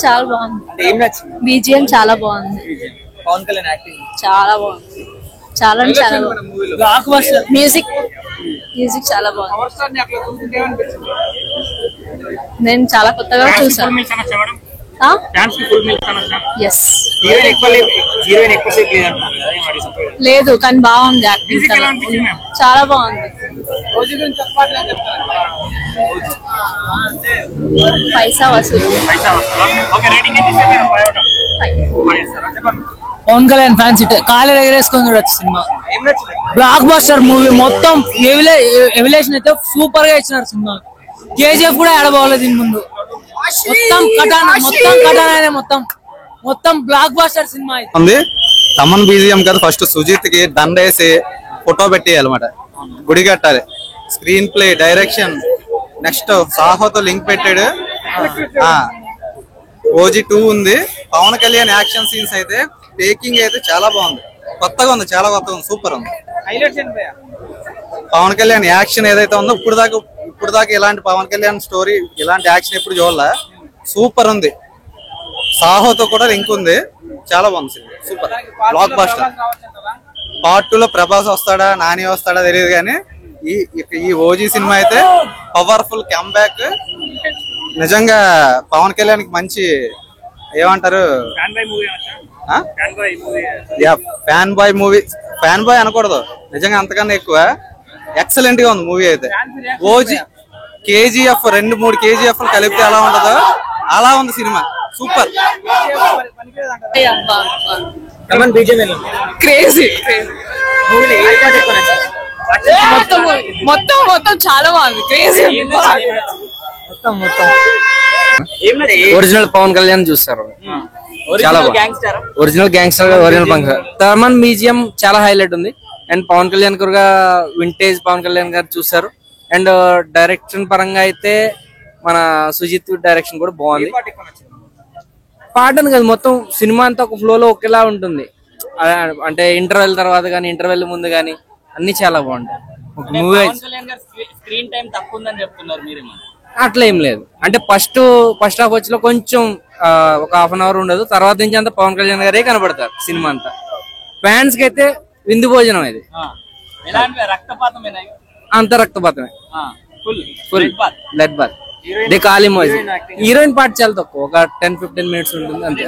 చాలా బాగుంది. బీజిఎం చాలా బాగుంది. పవన్ కళ్యాణ్ యాక్టింగ్ చాలా బాగుంది. చాలా చాలా బాగుంది. మ్యూజిక్ చాలా బాగుంది. నేను చాలా కొత్తగా చూసాను. లేదు కానీ బాగుంది యాక్టింగ్. చాలా బాగుంది. పైసా వసూలు. పవన్ కళ్యాణ్ ఫ్యాన్స్ కాలేజ్ ఎగరేసుకొని చూడొచ్చు సినిమా. బ్లాక్ బస్టర్ మూవీ మొత్తం ఎవల్యూషన్ అయితే సూపర్ గా ఇచ్చినారు సినిమా. కేజీఎఫ్ కూడా ఆడబోలేదు దీని ముందు. మొత్తం బ్లాక్ బస్టర్ సినిమా ఉంది. తమన్ బీజిఎం కదా ఫస్ట్ సుజిత్ కి దండేసి ఫోటో పెట్టేయాలన్నమాట. గుడి కట్టాలి. స్క్రీన్ ప్లే, డైరెక్షన్, నెక్స్ట్ సాహోతో లింక్ పెట్టాడు. ఓజీ 2 ఉంది. పవన్ కళ్యాణ్ యాక్షన్ సీన్స్ అయితే టేకింగ్ అయితే చాలా బాగుంది. కొత్తగా ఉంది, చాలా కొత్తగా ఉంది, సూపర్ ఉంది. పవన్ కళ్యాణ్ యాక్షన్ ఏదైతే ఉందో ఇప్పుడు దాకా ఇలాంటి పవన్ కళ్యాణ్ స్టోరీ ఇలాంటి యాక్షన్ ఎప్పుడు చూడాల. సూపర్ ఉంది. సాహోతో కూడా లింక్ ఉంది. చాలా బాగుంది. Super block buster. పార్ట్ 2 లో ప్రభాస్ వస్తాడా నాని వస్తాడా తెలియదు కానీ ఈ ఓజీ సినిమా అయితే పవర్ఫుల్ కంబ్యాక్. నిజంగా పవన్ కళ్యాణ్ కి మంచి ఏమంటారు fan boy movie. Fan boy అనకూడదు, నిజంగా అంతకన్నా ఎక్కువ. ఎక్సలెంట్ గా ఉంది మూవీ అయితే. ఓజీ కేజీఎఫ్ 2-3 కేజీఎఫ్ కలిపితే ఎలా ఉంటుందో అలా ఉంది సినిమా. సూపర్. మొత్తం చాలా బాగుంది. క్రేజీ. ఒరిజినల్ పవన్ కళ్యాణ్ చూస్తారు. చాలా original gangster, original punk. Thaman museum చాలా హైలైట్ ఉంది. అండ్ పవన్ కళ్యాణ్ గారుగా వింటేజ్ పవన్ కళ్యాణ్ గారు చూస్తారు. అండ్ డైరెక్షన్ పరంగా అయితే మన సుజిత్ డైరెక్షన్ కూడా బాగుంది. పాట అని కాదు, మొత్తం సినిమా అంతా ఒక ఫ్లో లో ఒకేలా ఉంటుంది. అంటే ఇంటర్వెల్ తర్వాత గానీ ఇంటర్వెల్ ముందు గానీ అన్ని చాలా బాగుంటాయి. మూవీ స్క్రీన్ టైం తక్కువ ఉందని చెప్తున్నారు మీరేమో? అట్లా ఏం లేదు. అంటే ఫస్ట్ హాఫ్ వచ్చి కొంచెం ఒక హాఫ్ అన్ అవర్ ఉండదు. తర్వాత నుంచి అంతా పవన్ కళ్యాణ్ గారే కనబడతారు సినిమా అంతా. ఫ్యాన్స్ కి అయితే విందు భోజనం ఇది. అంత రక్తపాతమే. Full blood bath. They call movie. Heroine part చాలా తక్కువ, ఒక 10-15 మినిట్స్ ఉంటుంది అంతే.